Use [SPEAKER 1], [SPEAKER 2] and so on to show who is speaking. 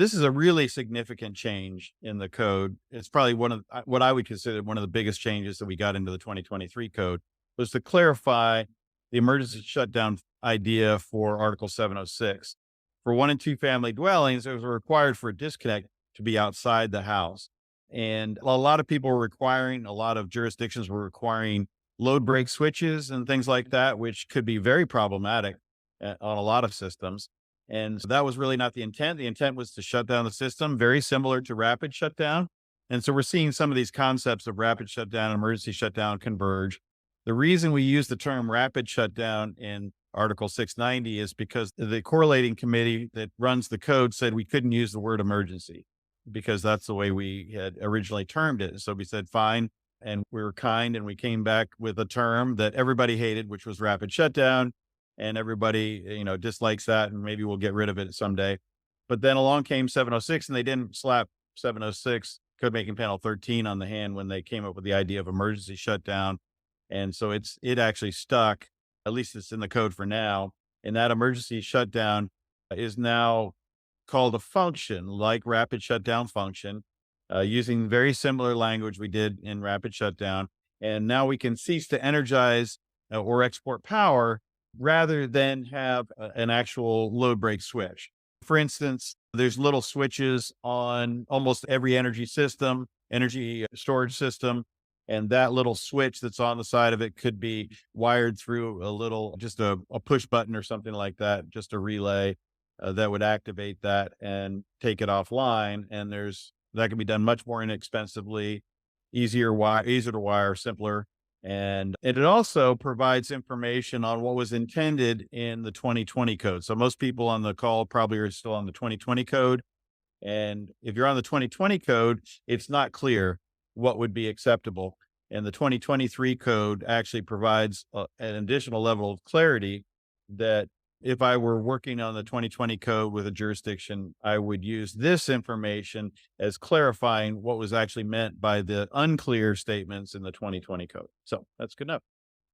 [SPEAKER 1] This is a really significant change in the code. It's probably one of what I would consider one of the biggest changes that we got into the 2023 code was to clarify the emergency shutdown idea for Article 706. For one and two family dwellings, it was required for a disconnect to be outside the house. And a lot of people were requiring, a lot of jurisdictions were requiring load break switches and things like that, which could be very problematic on a lot of systems. And so that was really not the intent. The intent was to shut down the system, very similar to rapid shutdown. And so we're seeing some of these concepts of rapid shutdown, emergency shutdown converge. The reason we use the term rapid shutdown in Article 690 is because the correlating committee that runs the code said we couldn't use the word emergency because that's the way we had originally termed it. So we said, fine. And we were kind and we came back with a term that everybody hated, which was rapid shutdown. And everybody, dislikes that, and maybe we'll get rid of it someday. But then along came 706, and they didn't slap 706 code making panel 13 on the hand when they came up with the idea of emergency shutdown. And so it actually stuck, at least it's in the code for now. And that emergency shutdown is now called a function like rapid shutdown function, using very similar language we did in rapid shutdown. And now we can cease to energize or export power rather than have an actual load break switch. For instance, there's little switches on almost every energy system, energy storage system. And that little switch that's on the side of it could be wired through just a push button or something like that, just a relay that would activate that and take it offline. And that can be done much more inexpensively, easier to wire, simpler. And it also provides information on what was intended in the 2020 code. So most people on the call probably are still on the 2020 code. And if you're on the 2020 code, it's not clear what would be acceptable. And the 2023 code actually provides an additional level of clarity that if I were working on the 2020 code with a jurisdiction, I would use this information as clarifying what was actually meant by the unclear statements in the 2020 code. So that's good enough.